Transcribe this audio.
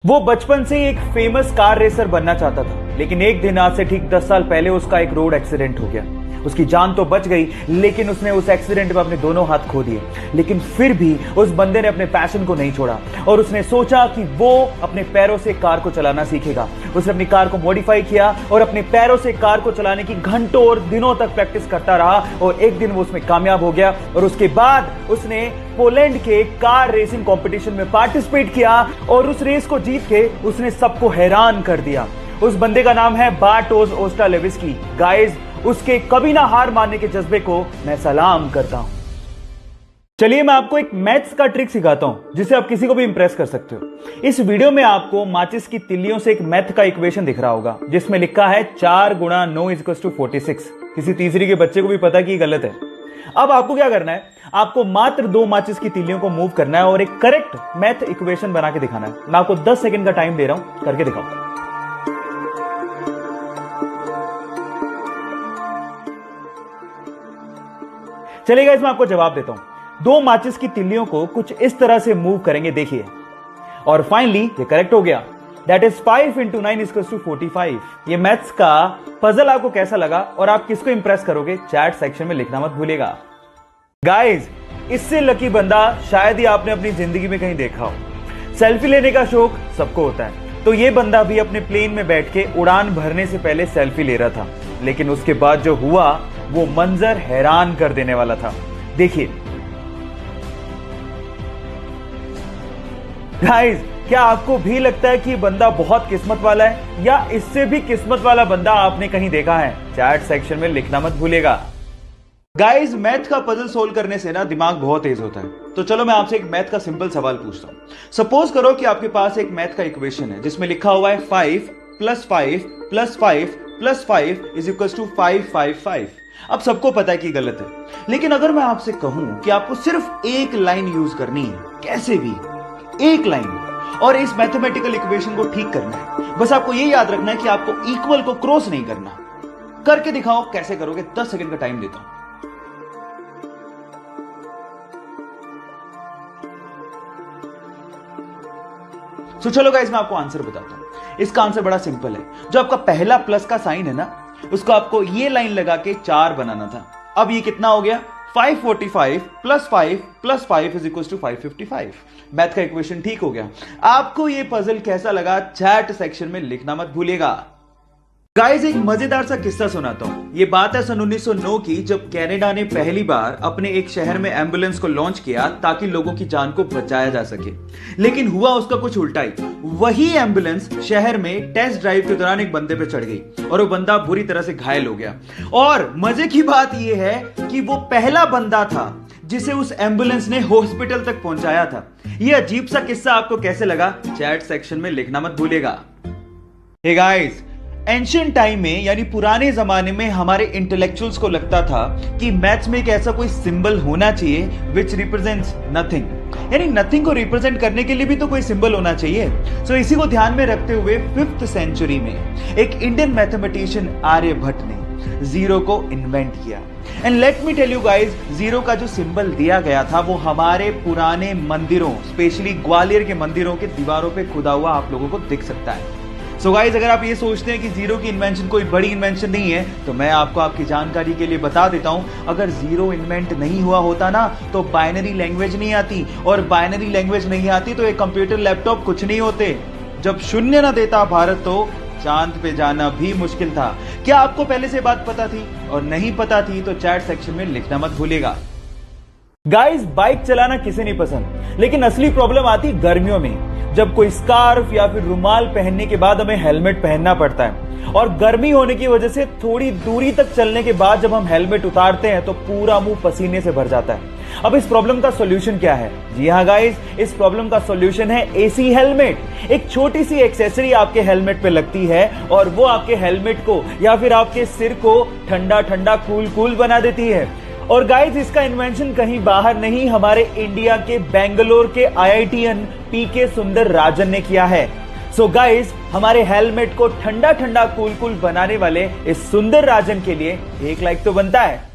वो बचपन से ही एक फेमस कार रेसर बनना चाहता था, लेकिन एक दिन आज से ठीक 10 साल पहले उसका एक रोड एक्सीडेंट हो गया। उसकी जान तो बच गई, लेकिन उसने उस एक्सीडेंट में अपने दोनों हाथ खो दिए। लेकिन फिर भी उस बंदे ने अपने पैशन को नहीं छोड़ा और उसने सोचा कि वो अपने पैरों से कार को चलाना सीखेगा। उसने अपनी कार को मॉडिफाई किया और अपने पैरों से कार को चलाने की घंटों और दिनों तक प्रैक्टिस करता रहा और एक दिन वो उसमें कामयाब हो गया। और उसके बाद उसने पोलैंड के कार रेसिंग कंपटीशन में पार्टिसिपेट किया और उस रेस को जीत के उसने सबको हैरान कर दिया। उस बंदे का नाम है बार्टोस ओस्टालेविस्की। गाइस, उसके कभी ना हार मानने के जज्बे को मैं सलाम करता हूं। चलिए मैं आपको एक मैथ्स का ट्रिक सिखाता हूं जिससे आप किसी को भी इंप्रेस कर सकते हो। इस वीडियो में आपको माचिस की तिल्लियों से एक मैथ का इक्वेशन दिख रहा होगा जिसमें लिखा है 4 गुणा 9 = 46। किसी तीसरी के बच्चे को भी पता कि ये गलत है। अब आपको क्या करना है, आपको मात्र 2 माचिस की तिल्लियों को मूव करना है और एक करेक्ट मैथ इक्वेशन बना के दिखाना है। मैं आपको 10 सेकंड का टाइम दे रहा हूं, करके दिखाओ। चलिए मैं आपको जवाब देता हूं। 2 माचिस की तिल्लियों को कुछ इस तरह से मूव करेंगे, देखिए, और फाइनली ये करेक्ट हो गया। That is 5 × 9 = 45। ये मैथ्स का पजल आपको कैसा लगा और आप किसको इंप्रेस करोगे, चैट सेक्शन में लिखना मत भूलिएगा। गाइस, इससे लकी बंदा शायद ही आपने अपनी जिंदगी में कहीं देखा हो। सेल्फी लेने का शौक सबको होता है, तो ये बंदा भी अपने प्लेन में बैठ के उड़ान भरने से पहले सेल्फी ले रहा था, लेकिन उसके बाद जो हुआ वो मंजर हैरान कर देने वाला था। देखिए गाइस, क्या आपको भी लगता है कि बंदा बहुत किस्मत वाला है, या इससे भी किस्मत वाला बंदा आपने कहीं देखा है? चैट सेक्शन में लिखना मत भूलिएगा। गाइस, मैथ का पजल सोल्व करने से ना दिमाग बहुत तेज होता है। तो चलो मैं आपसे एक मैथ का सिंपल सवाल पूछता हूं। सपोज करो कि आपके पास एक मैथ का इक्वेशन है जिसमें लिखा हुआ है 5 + 5 + 5 + 5 = 555। अब सबको पता है कि गलत है, लेकिन अगर मैं आपसे कहूं कि आपको सिर्फ एक लाइन यूज करनी है, कैसे भी एक लाइन, और इस मैथमेटिकल इक्वेशन को ठीक करना है, बस आपको यह याद रखना है कि आपको इक्वल को क्रॉस नहीं करना। करके दिखाओ कैसे करोगे, 10 सेकंड का टाइम देता हूं। तो चलो गाइस, मैं आपको आंसर बताता हूं। इसका आंसर बड़ा सिंपल है। जो आपका पहला प्लस का साइन है ना, उसको आपको ये लाइन लगा के 4 बनाना था। अब ये कितना हो गया, 545 + 5 + 5 = 555। मैथ का इक्वेशन ठीक हो गया। आपको ये पजल कैसा लगा, चैट सेक्शन में लिखना मत भूलिएगा। गाइस, एक मजेदार सा किस्सा सुनाता हूं। ये बात है सन 1909 की, जब कनाडा ने पहली बार अपने एक शहर में एम्बुलेंस को लॉन्च किया ताकि लोगों की जान को बचाया जा सके। लेकिन हुआ उसका कुछ उल्टा ही। वही एम्बुलेंस शहर में टेस्ट ड्राइव के दौरान एक बंदे पे चढ़ गई और वो बंदा बुरी तरह से घायल हो गया। और मजे की बात यह है कि वो पहला बंदा था जिसे उस एम्बुलेंस ने हॉस्पिटल तक पहुंचाया था। यह अजीब सा किस्सा आपको कैसे लगा, चैट सेक्शन में लिखना मत भूलिएगा। हे गाइस, एंशिएंट टाइम में यानी पुराने जमाने में हमारे इंटेलेक्चुअल्स को लगता था कि मैथ्स में एक ऐसा कोई सिंबल होना चाहिए विच रिप्रेजेंट्स नथिंग, यानी नथिंग को रिप्रेजेंट करने के लिए भी तो कोई सिंबल होना चाहिए। सो इसी को ध्यान में रखते हुए 5th सेंचुरी में एक इंडियन मैथमेटिशियन आर्यभट्ट ने जीरो को इन्वेंट किया। And let me tell you guys, zero का जो सिंबल दिया गया था वो हमारे पुराने मंदिरों, स्पेशली ग्वालियर के मंदिरों के दीवारों पे खुदा हुआ आप लोगों को दिख सकता है। सो गाइस, अगर आप ये सोचते हैं कि जीरो की इन्वेंशन कोई बड़ी इन्वेंशन नहीं है, तो मैं आपको आपकी जानकारी के लिए बता देता हूं, अगर जीरो इन्वेंट नहीं हुआ होता ना तो बाइनरी लैंग्वेज नहीं आती, और बाइनरी लैंग्वेज नहीं आती तो एक कंप्यूटर लैपटॉप कुछ नहीं होते। जब शून्य ना देता भारत तो चांद पे जाना भी मुश्किल था। क्या आपको पहले से बात पता थी? और नहीं पता थी तो चैट सेक्शन में लिखना मत भूलिएगा। गाइस, बाइक चलाना किसे नहीं पसंद, लेकिन असली प्रॉब्लम आती गर्मियों में, जब कोई स्कार्फ या फिर रुमाल पहनने के बाद हमें हेलमेट पहनना पड़ता है। और गर्मी होने की वजह से थोड़ी दूरी तक चलने के बाद जब हम हेलमेट उतारते हैं तो पूरा मुंह पसीने से भर जाता है। अब इस प्रॉब्लम का सॉल्यूशन क्या है? जी हाँ गाइस, इस प्रॉब्लम का सॉल्यूशन है एसी हेलमेट। एक छोटी सी एक्सेसरी आपके हेलमेट पे लगती है और वो आपके हेलमेट को या फिर आपके सिर को ठंडा ठंडा कूल बना देती है। और गाइस, इसका इन्वेंशन कहीं बाहर नहीं, हमारे इंडिया के बेंगलोर के IITian PK सुंदरराजन ने किया है। सो गाइस, हमारे हेलमेट को ठंडा ठंडा कूल बनाने वाले इस सुंदरराजन के लिए एक लाइक तो बनता है।